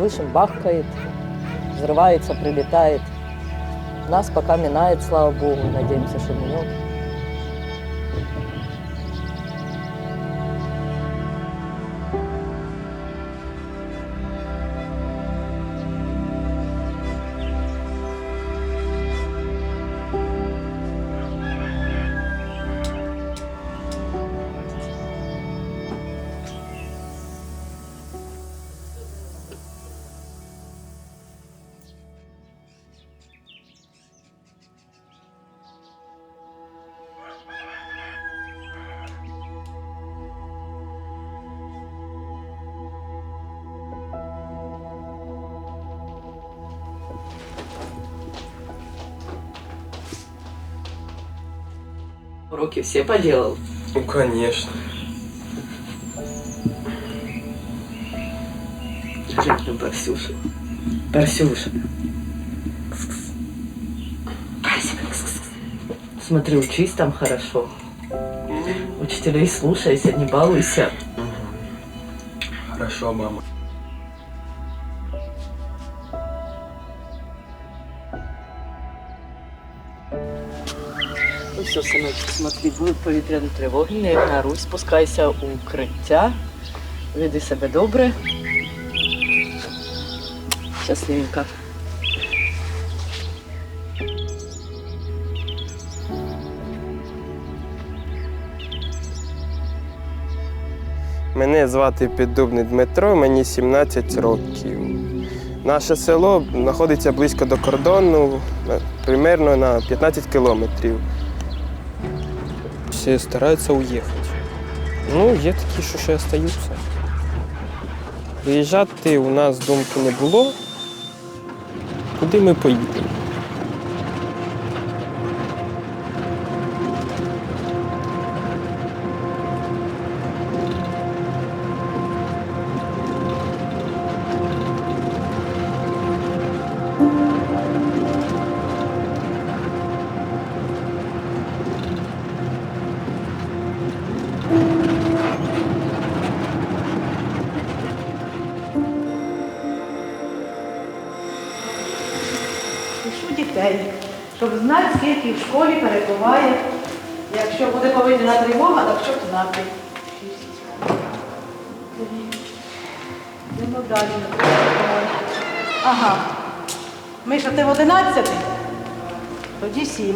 слышим, бахкает, взрывается, прилетает. Нас пока минает, слава богу, надеемся, что минет. Уроки все поделал? Ну, конечно. Скажи мне, Барсюша. Барсюша. Смотри, учись там хорошо. Учителей слушайся, не балуйся. Хорошо, мама. Ну все, синочок, смотри, будуть повітряні тривоги, не ігноруй, спускайся у укриття, веди себе добре. Щасливенько. Мене звати Піддубний Дмитро, мені 17 років. Наше село знаходиться близько до кордону, приблизно на 15 кілометрів. Всі стараються уїхати. Ну, є такі, що ще залишаються. Виїжджати у нас думки не було. Куди ми поїдемо? Пишу дітей, щоб знати, скільки в школі перебуває. Якщо буде повітряна тривога, так щоб знати. Йдемо далі. Ага. Миша, ти в 11? Тоді 7.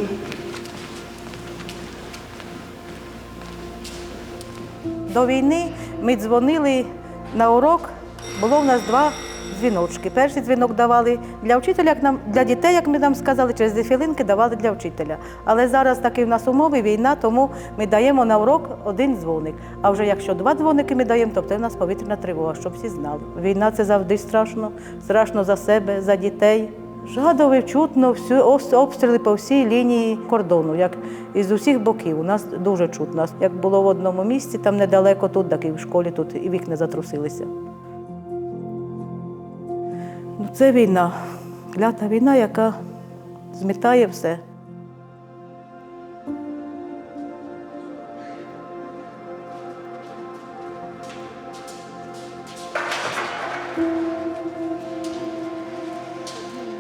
До війни ми дзвонили на урок, було в нас 2 дзвіночки. Перший дзвінок давали для вчителя, для дітей, як ми нам сказали, через 2 хвилинки давали для вчителя. Але зараз такі в нас умови, війна, тому ми даємо на урок 1 дзвоник. А вже якщо 2 дзвоники ми даємо, тобто в нас повітряна тривога, щоб всі знали. Війна – це завжди страшно. Страшно за себе, за дітей. Жадове чутно, всі обстріли по всій лінії кордону, як із усіх боків. У нас дуже чутно. Як було в одному місці, там недалеко тут, так і в школі тут і вікна затрусилися. Ну, це війна, клята війна, яка змітає все.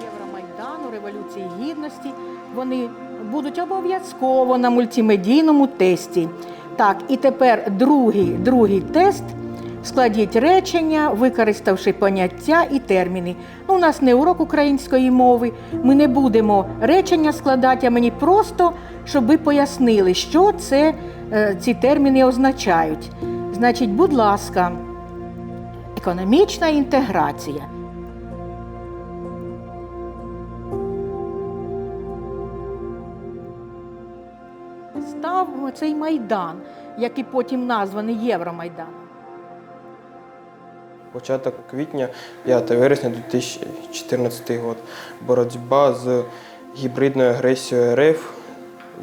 Євромайдану, Революції Гідності, вони будуть обов'язково на мультимедійному тесті. Так, і тепер другий тест. Складіть речення, використавши поняття і терміни. Ну, у нас не урок української мови, ми не будемо речення складати, а мені просто, щоб ви пояснили, що ці терміни означають. Значить, будь ласка, економічна інтеграція. Став цей Майдан, який потім названий Євромайданом. Початок квітня, 5 вересня 2014 рік. Боротьба з гібридною агресією РФ,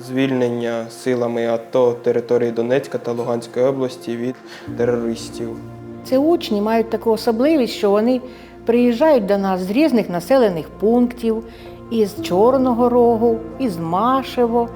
звільнення силами АТО території Донецька та Луганської області від терористів. Ці учні мають таку особливість, що вони приїжджають до нас з різних населених пунктів, із Чорного Рогу, із Машево,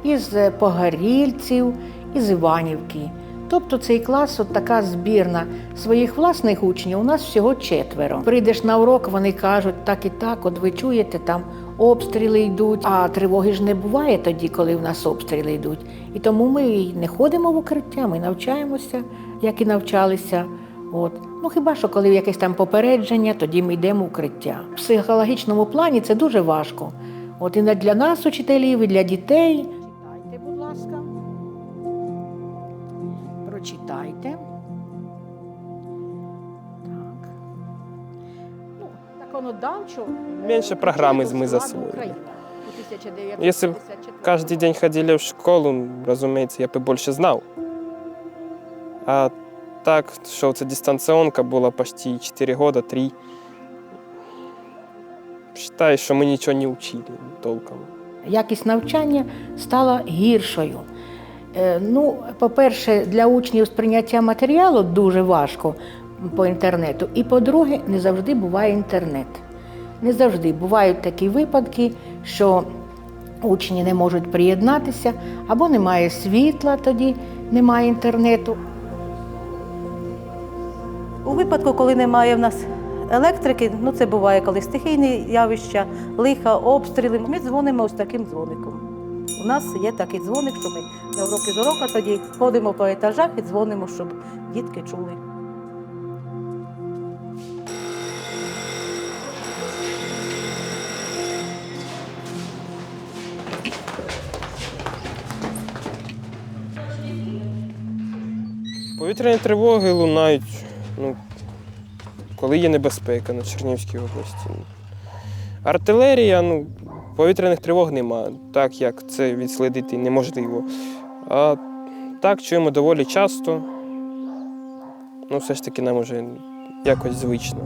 із Погорільців, із Іванівки. Тобто цей клас, от така збірна своїх власних учнів, у нас всього 4. Прийдеш на урок, вони кажуть, так і так, от ви чуєте, там обстріли йдуть, а тривоги ж не буває тоді, коли в нас обстріли йдуть. І тому ми і не ходимо в укриття, ми навчаємося, як і навчалися. От. Ну хіба що коли якесь там попередження, тоді ми йдемо в укриття. В психологічному плані це дуже важко. От і не для нас, учителів, і для дітей. Читайте, будь ласка. Прочитайте. Так. Ну, законодавчо. Меньше программы мы засвоили. Если бы каждый день ходили в школу, разумеется, я бы больше знал. А так, що це дистанціонка була почти 4 года, 3. Считаю, що ми нічого не вчили толком. Якість навчання стала гіршою. Ну, по-перше, для учнів сприйняття матеріалу дуже важко по інтернету. І по-друге, не завжди буває інтернет. Не завжди. Бувають такі випадки, що учні не можуть приєднатися, або немає світла тоді, немає інтернету. У випадку, коли немає в нас електрики, ну це буває, коли стихійні явища, лиха, обстріли, ми дзвонимо ось таким дзвоником. У нас є такий дзвоник, що ми на уроки з урока тоді ходимо по етажах і дзвонимо, щоб дітки чули. Повітряні тривоги лунають, коли є небезпека на Чернігівській області. Артилерія, повітряних тривог нема, так як це відслідити неможливо. А так чуємо доволі часто, все ж таки нам вже якось звично.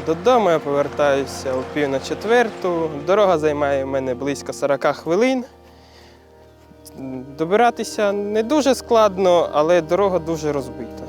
Додому я повертаюся о 3:45. Дорога займає в мене близько 40 хвилин. Добиратися не дуже складно, але дорога дуже розбита.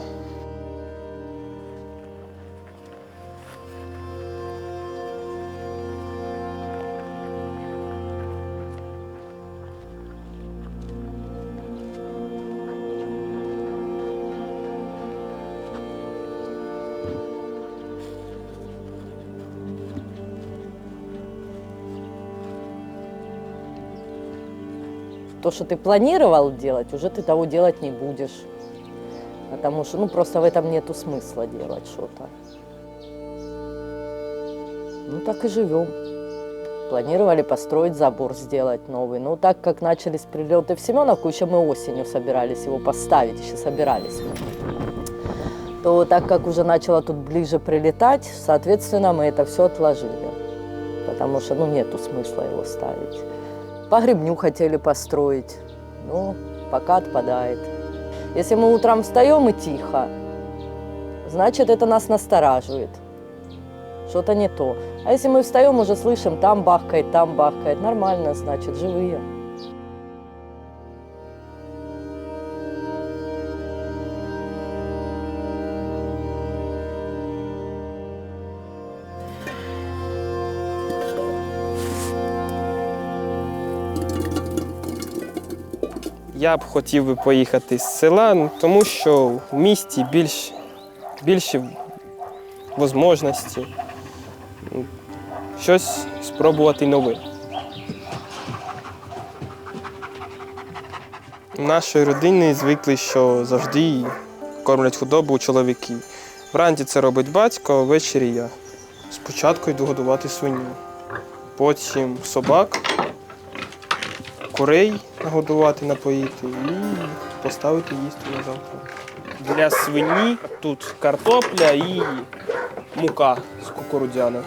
То, что ты планировал делать, уже ты того делать не будешь. Потому что, просто в этом нету смысла делать что-то. Так и живем. Планировали построить забор, сделать новый. Так как начались прилеты в Семеновку, еще мы осенью собирались его поставить, еще собирались мы. То так как уже начало тут ближе прилетать, соответственно, мы это все отложили. Потому что, нету смысла его ставить. Погребню хотели построить, пока отпадает. Если мы утром встаем и тихо, значит, это нас настораживает. Что-то не то. А если мы встаем, уже слышим, там бахкает, нормально, значит, живые. Я б хотів би поїхати з села, тому що в місті більші можливості, щось спробувати нове. В нашій родині звикли, що завжди кормлять худобу чоловіки. Вранці це робить батько, а ввечері я. Спочатку йду годувати свиню, потім собак, курей нагодувати, напоїти і поставити їсти на завтра. Для свині тут картопля і мука з кукурудзяна.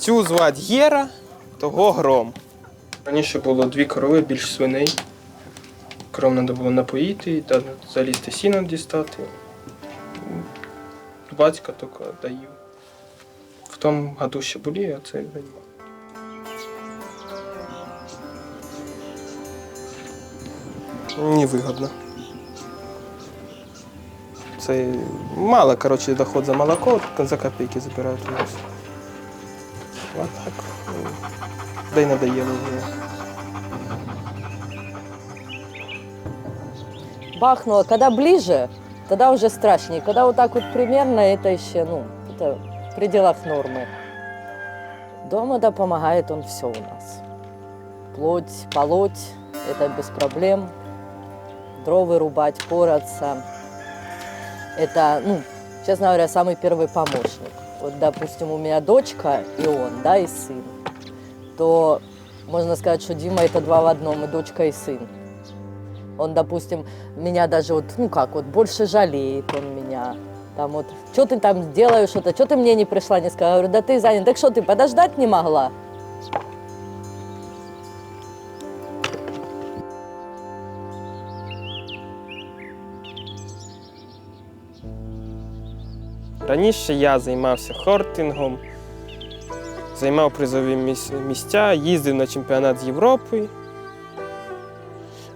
Цю звати Гера, того Гром. Раніше було 2 корови, більш свиней. Коров треба було напоїти, залізти сіно дістати. Батька тільки доїв. В тому году ще були, а це займав. Невигодно. Це мало, коротше, доход за молоко, за копійки забирають у нас. А так, да й надоело вже. Бахнуло. Когда ближе, тогда уже страшнее. Когда вот так вот примерно, это еще, это в пределах нормы. Дома, да, помогает он все у нас. Плоть, полоть, это без проблем. Дровы рубать, пораться. Это, честно говоря, самый первый помощник. Вот, допустим, у меня дочка и он, да, и сын. То можно сказать, что Дима это 2 в 1, и дочка, и сын. Он, допустим, меня даже больше жалеет он меня. Там вот, что ты там делаешь, что ты мне не пришла, не сказала. Я говорю, да ты занят. Так что, ты подождать не могла? Раніше я займався хортингом, займав призові місця, їздив на чемпіонат з Європи.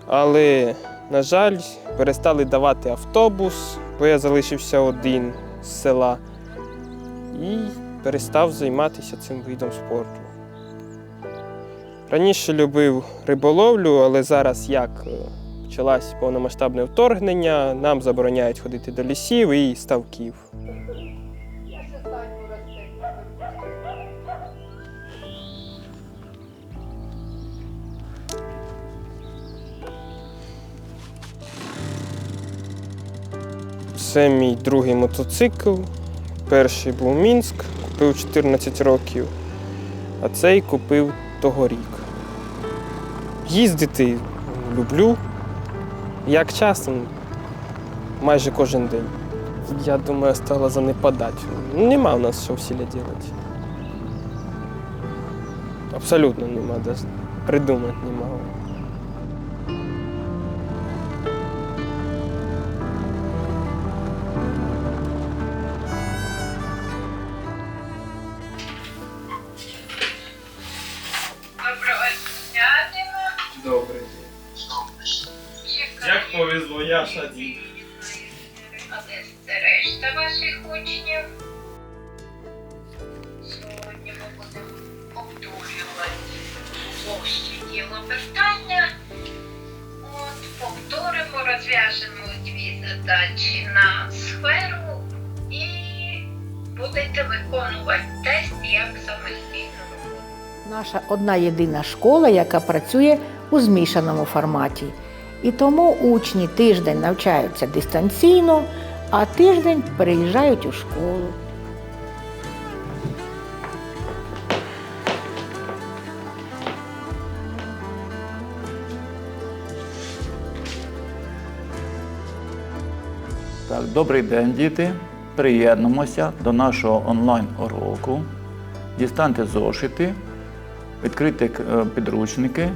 Але, на жаль, перестали давати автобус, бо я залишився один з села і перестав займатися цим видом спорту. Раніше любив риболовлю, але зараз, як почалось повномасштабне вторгнення, нам забороняють ходити до лісів і ставків. Це мій другий мотоцикл. Перший був Мінськ, купив 14 років, а цей купив тогорік. Їздити люблю. Як часто? Майже кожен день. Я думаю, стало занепадати. Нема в нас що в селі робити. Абсолютно нема, навіть придумати не можу. Добрий день. Як повезло, я ж один. А де це решта ваших учнів? Сьогодні ми будемо повторювати площаділо питання. Повторимо, розв'яжемо 2 задачі на сферу і будете виконувати тест як самостійну роботу. Наша одна єдина школа, яка працює у змішаному форматі. І тому учні тиждень навчаються дистанційно, а тиждень переїжджають у школу. Так, добрий день, діти. Приєднуємося до нашого онлайн-уроку. Дістаньте зошити, відкрийте підручники,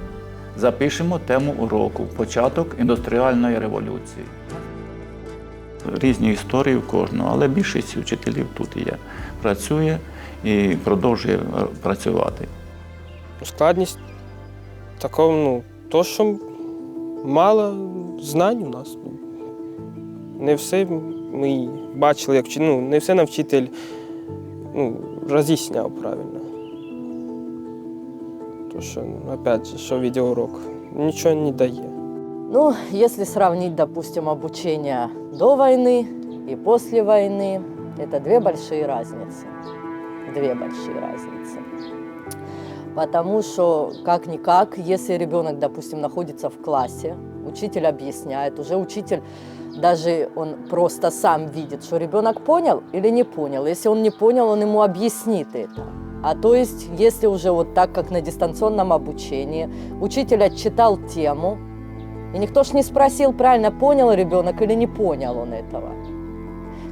запишемо тему уроку «Початок індустріальної революції». Різні історії в кожного, але більшість вчителів тут є. Працює і продовжує працювати. Складність такого, то, що мало знань у нас. Не все ми бачили, як не все нам вчитель роз'ясняв правильно. То, що, опять же, що відеоурок нічого не дає. Если сравнить, допустим, обучение до войны и после войны, это 2 большие разницы. 2 большие разницы. Потому что, как-никак, если ребенок, допустим, находится в классе, учитель объясняет, уже учитель даже он просто сам видит, что ребенок понял или не понял. Если он не понял, он ему объяснит это. А то есть, если уже вот так, как на дистанционном обучении, учитель отчитал тему, и никто ж не спросил, правильно понял ребенок или не понял он этого.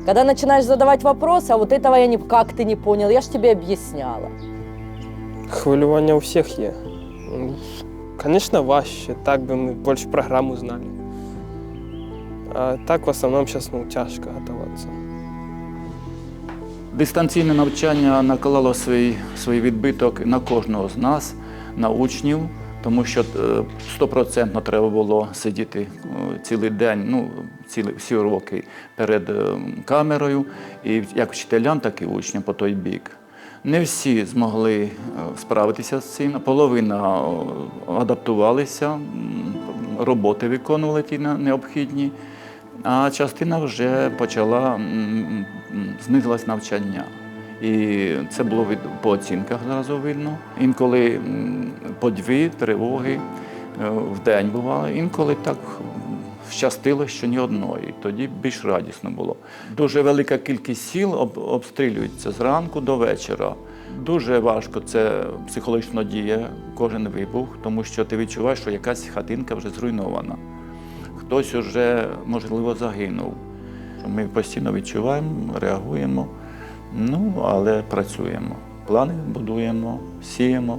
Когда начинаешь задавать вопросы, а вот этого как ты не понял, я ж тебе объясняла. Хвилювання у всіх є. Звісно, важче, так би ми більше програму знали. А так в основному зараз тяжко готуватися. Дистанційне навчання наклало свій відбиток на кожного з нас, на учнів, тому що 100% треба було сидіти цілий день, всі роки перед камерою, і як вчителям, так і учням по той бік. Не всі змогли справитися з цим. Половина адаптувалися, роботи виконували ті необхідні, а частина вже почала, знизилось навчання. І це було по оцінках зразу видно. Інколи по 2 тривоги в день бувало, інколи так щастило, що ні одної. Тоді більш радісно було. Дуже велика кількість сіл обстрілюється зранку до вечора. Дуже важко це психологічно діє, кожен вибух, тому що ти відчуваєш, що якась хатинка вже зруйнована. Хтось вже, можливо, загинув. Ми постійно відчуваємо, реагуємо, але працюємо. Плани будуємо, сіємо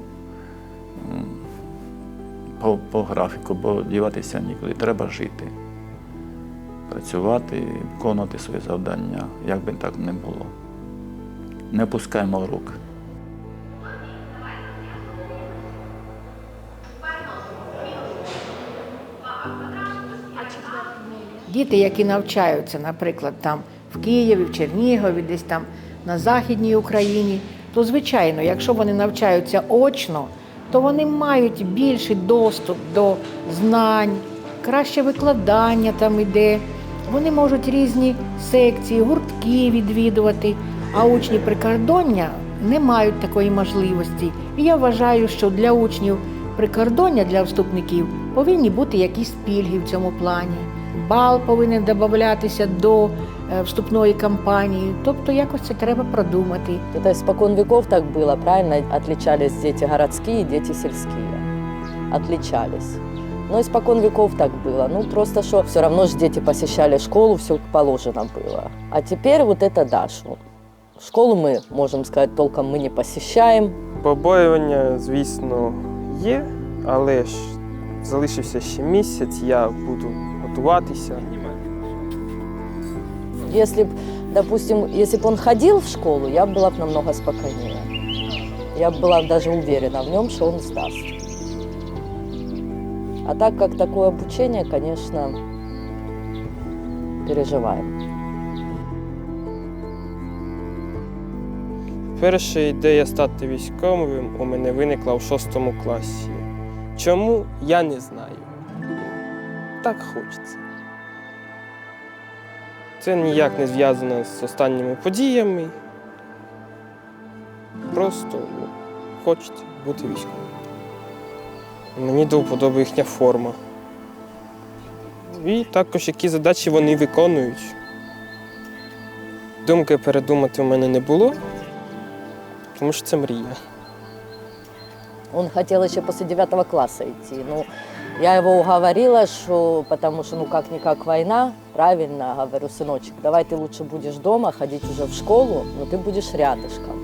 по графіку, бо діватися нікуди. Треба жити, працювати, виконувати свої завдання, як би так не було. Не пускаємо рук. Діти, які навчаються, наприклад, там в Києві, в Чернігові, десь там на Західній Україні, то, звичайно, якщо вони навчаються очно, то вони мають більший доступ до знань, краще викладання там іде. Вони можуть різні секції, гуртки відвідувати, а учні прикордоння не мають такої можливості. І я вважаю, що для учнів прикордоння, для вступників, повинні бути якісь пільги в цьому плані. Бал повинен додатися до вступної кампанії, тобто якось це треба продумати. Это испокон веков так было, правильно? Отличались дети городские и дети сельские. Отличались. Но испокон веков так было. Просто что все равно же дети посещали школу, все как положено было. А теперь вот это да, что школу мы, можем сказать, толком мы не посещаем. Побоювання, звісно, є, але ж залишився ще місяць, я буду готуватися. Если б, допустим, если бы он ходил в школу, я была бы намного спокойнее. Я была даже уверена в нем, что он сдаст. А так как такое обучение, конечно, переживаем. Перша ідея стати військовим у мене виникла у 6 класі. Чому, я не знаю. Так хочеться. Це ніяк не зв'язано з останніми подіями. Просто хочеться бути військовим. Мені до вподоби їхня форма. І також, які задачі вони виконують. Думки передумати у мене не було, тому що це мрія. Он хотел еще после 9 класса идти. Я его уговорила, что, потому что, как-никак война, правильно, говорю, сыночек, давай ты лучше будешь дома, ходить уже в школу, но ты будешь рядышком.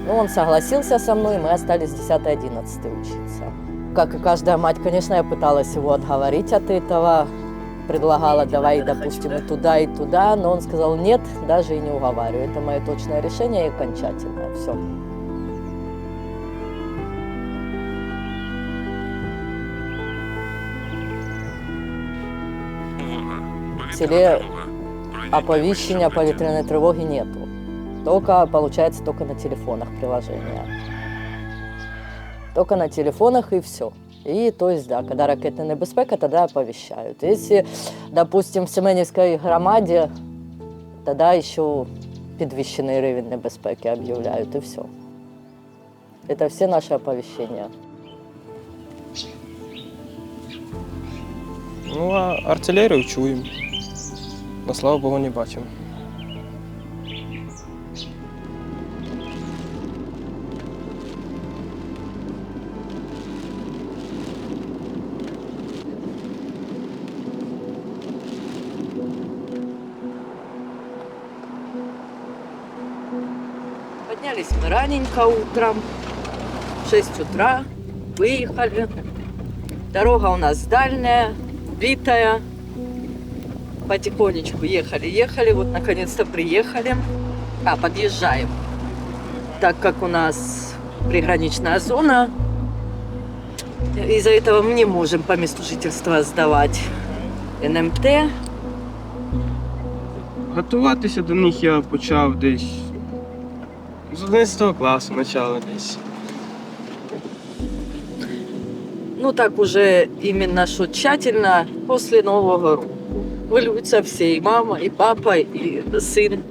Он согласился со мной, и мы остались 10-11 учиться. Как и каждая мать, конечно, я пыталась его отговорить от этого, предлагала, давай, допустим, и туда, но он сказал, нет, даже и не уговариваю. Это мое точное решение и окончательное. Все. В селе оповещения повітряної тривоги нету. Получается, только на телефонах приложения. Только на телефонах и все. И, то есть, да, когда ракетна небезпека, тогда оповещают. Если, допустим, в Семенівській громаді, тогда еще підвищений рівень небезпеки объявляют, и все. Это все наши оповещения. А артилерію чуємо. Но, слава Богу, не бачимо. Поднялись мы раненько утром, В 6 утра выехали. Дорога у нас дальняя, битая. Потихонечку ехали. Вот наконец-то приехали. Подъезжаем. Так как у нас приграничная зона, из-за этого мы не можем по месту жительства сдавать НМТ. Готуватися до них я почав десь з 11 класу, почало десь. Ну так уже именно что тщательно после Нового року. Хвилюються все, и мама, и папа, и сын.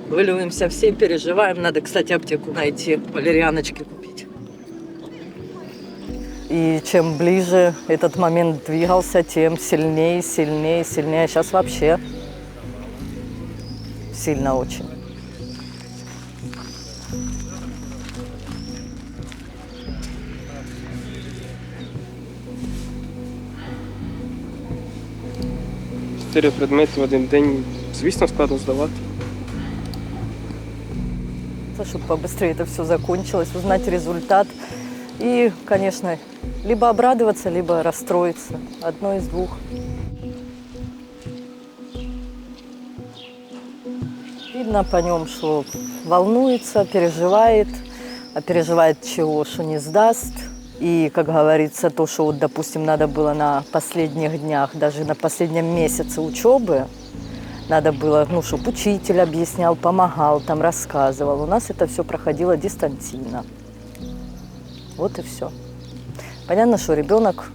Хвилюемся все, переживаем. Надо, кстати, аптеку найти, валерьяночки купить. И чем ближе этот момент двигался, тем сильнее. А сейчас вообще сильно очень. Чотири предмети в один день, звісно, складно здавати. Чтобы побыстрее это все закончилось, узнать результат. И, конечно, либо обрадоваться, либо расстроиться. Одно из двух. Видно по нем, что волнуется, переживает, а переживает чего, что не сдаст. И, как говорится, то, что, вот, допустим, надо было на последних днях, даже на последнем месяце учебы, надо было, ну, чтобы учитель объяснял, помогал, там рассказывал. У нас это все проходило дистанционно. Вот и все. Понятно, что ребенок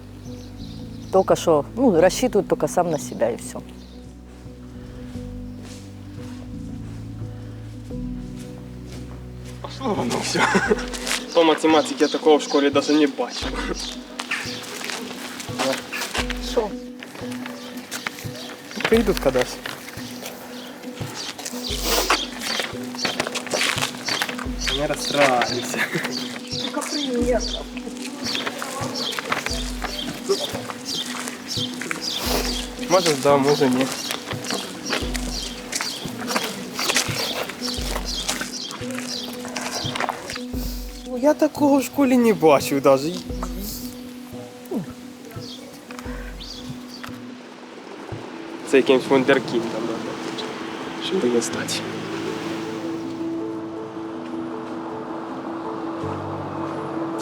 только что, ну, рассчитывает только сам на себя и все. Пошло воно все. По математиці я такого в школі навіть не бачив. Что? Прийдуть кудись. Не розстраюйся. Только приехал. Може здав, може ні. Ну, я такого в школі не бачив навіть. Це якимсь вундеркіндом треба, щоб її стати.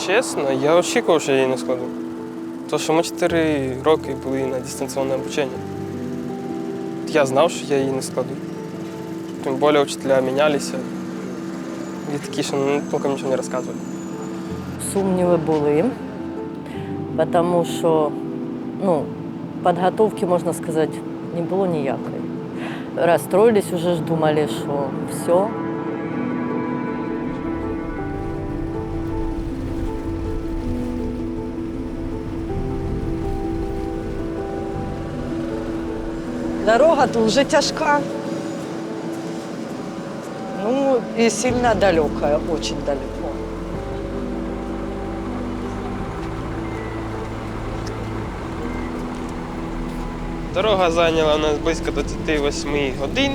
Чесно, я очікував, що я її не складу. Тому що ми 4 роки були на дистанційне обучення. Я знав, що я її не складу. Тим більше вчителя мінялися. І такі, що толком нічого не розказували. Сумніви були, тому що, ну, підготовки, можна сказати, не було ніякої. Розстроїлись, вже ж думали, що все. Дорога дуже тяжка. Ну, и сильно далекая, очень далеко. Дорога зайняла у нас близько 28 годин.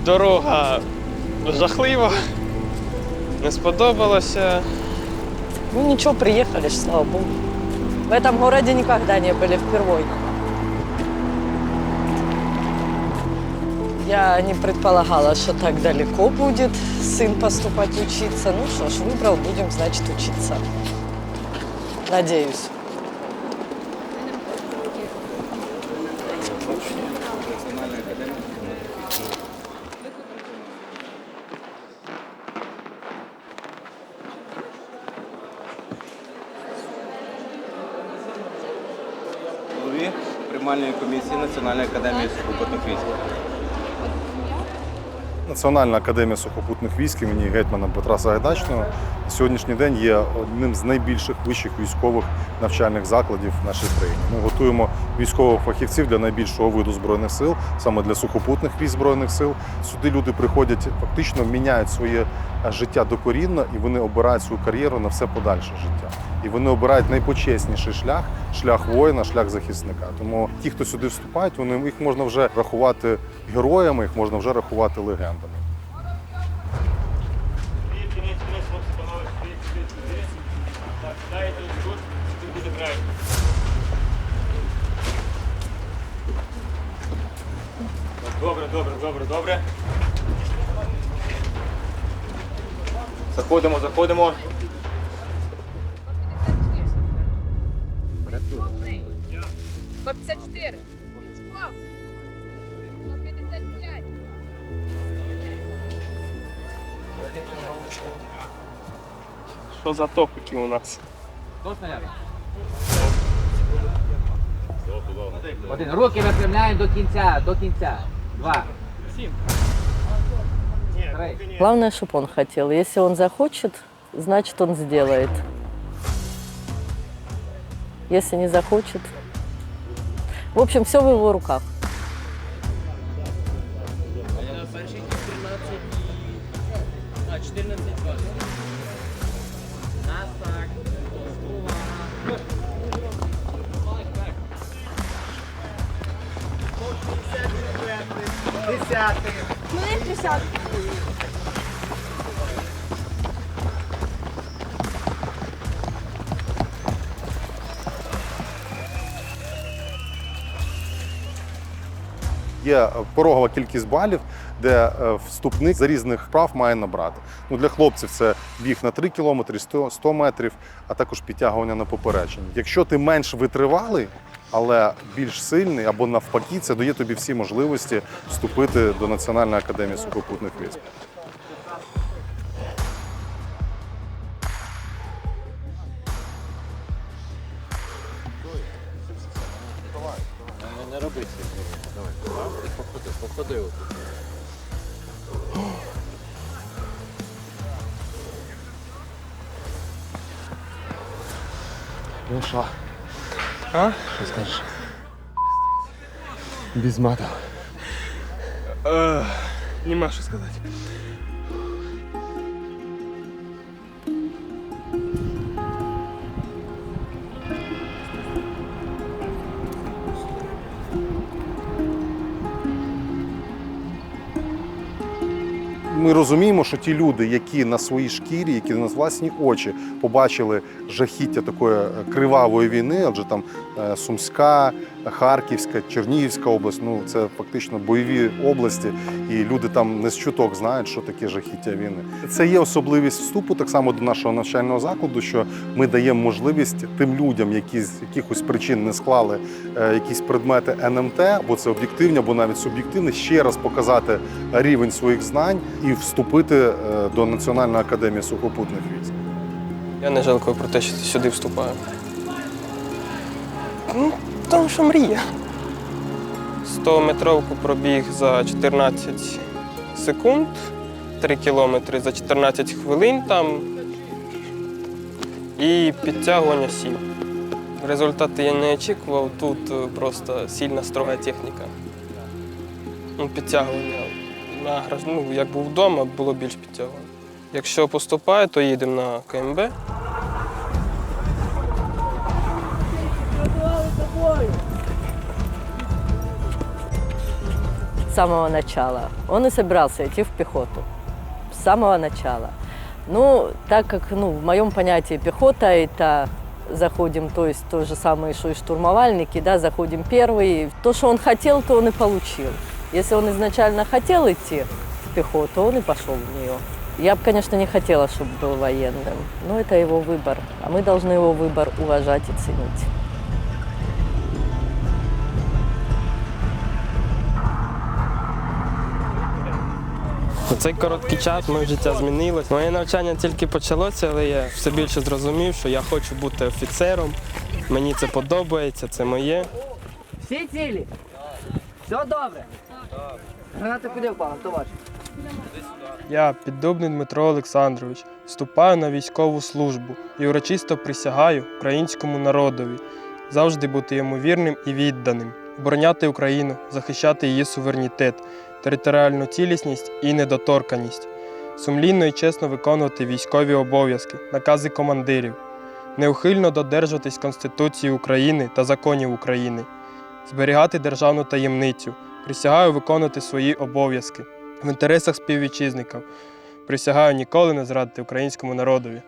Дорога жахлива, не сподобалося. Ну ничего, приехали, слава богу. В этом городе никогда не были впервой. Я не предполагала, что так далеко будет сын поступать учиться. Ну что ж, выбрал, будем, значит, учиться. Надеюсь. Голові приймальної комісії Національної академії сухопутних військ. Національна академія сухопутних військ імені гетьмана Петра Сагайдачного на сьогоднішній день є одним з найбільших вищих військових навчальних закладів в нашій країні. Ми готуємо військових фахівців для найбільшого виду Збройних сил, саме для сухопутних військ Збройних сил. Сюди люди приходять, фактично міняють своє життя докорінно і вони обирають свою кар'єру на все подальше життя. І вони обирають найпочесніший шлях – шлях воїна, шлях захисника. Тому ті, хто сюди вступають, їх можна вже рахувати героями, їх можна вже рахувати легендами. Добре. Заходимо. По 54. 155. Що за топики у нас? Один. Руки випрямляємо до кінця. 2. 3. Главное, чтобы он хотел. Если он захочет, значит, он сделает. Если не захочет... В общем, все в его руках. Є порогова кількість балів, де вступник за різних вправ має набрати. Ну, для хлопців це біг на 3 кілометри, 100 метрів, а також підтягування на поперечині. Якщо ти менш витривалий, але більш сильний, або навпаки, це дає тобі всі можливості вступити до Національної академії сухопутних військ. Не роби це. Давай. Походи. Ну що? А? Що скажеш? Без мату. Нема що сказати. Ми розуміємо, що ті люди, які на своїй шкірі, які на власні очі побачили жахіття такої кривавої війни, адже там Сумська, Харківська, Чернігівська область, ну це фактично бойові області, і люди там не з чуток знають, що таке жахіття війни. Це є особливість вступу так само до нашого навчального закладу, що ми даємо можливість тим людям, які з якихось причин не склали якісь предмети НМТ, або це об'єктивні, або навіть суб'єктивні, ще раз показати рівень своїх знань і вступити до Національної академії сухопутних військ. Я не жалкую про те, що сюди вступаю. Ну, тому що мрія. 100-метровку пробіг за 14 секунд, 3 кілометри за 14 хвилин там і підтягування 7. Результати я не очікував, тут просто сильна строга техніка. Ну, підтягування. Ну, як був вдома, було більш підтягування. Якщо поступаю, то їдемо на КМБ. С самого начала. Он и собирался идти в пехоту. С самого начала. Ну, так как в моем понятии пехота это заходим, то есть то же самое, что и штурмовальники, да, заходим первый. То, что он хотел, то он и получил. Если он изначально хотел идти в пехоту, он и пошел в нее. Я бы, конечно, не хотела, чтобы был военным, но это его выбор, а мы должны его выбор уважать и ценить. За цей короткий час моє життя змінилось. Моє навчання тільки почалося, але я все більше зрозумів, що я хочу бути офіцером. Мені це подобається, це моє. Всі цілі? Все добре? Граната куди впала, товариш? Я, Піддубний Дмитро Олександрович, вступаю на військову службу і урочисто присягаю українському народові завжди бути йому вірним і відданим, обороняти Україну, захищати її суверенітет, територіальну цілісність і недоторканність, сумлінно і чесно виконувати військові обов'язки, накази командирів, неухильно додержуватись Конституції України та законів України, зберігати державну таємницю, присягаю виконувати свої обов'язки в інтересах співвітчизників, присягаю ніколи не зрадити українському народові.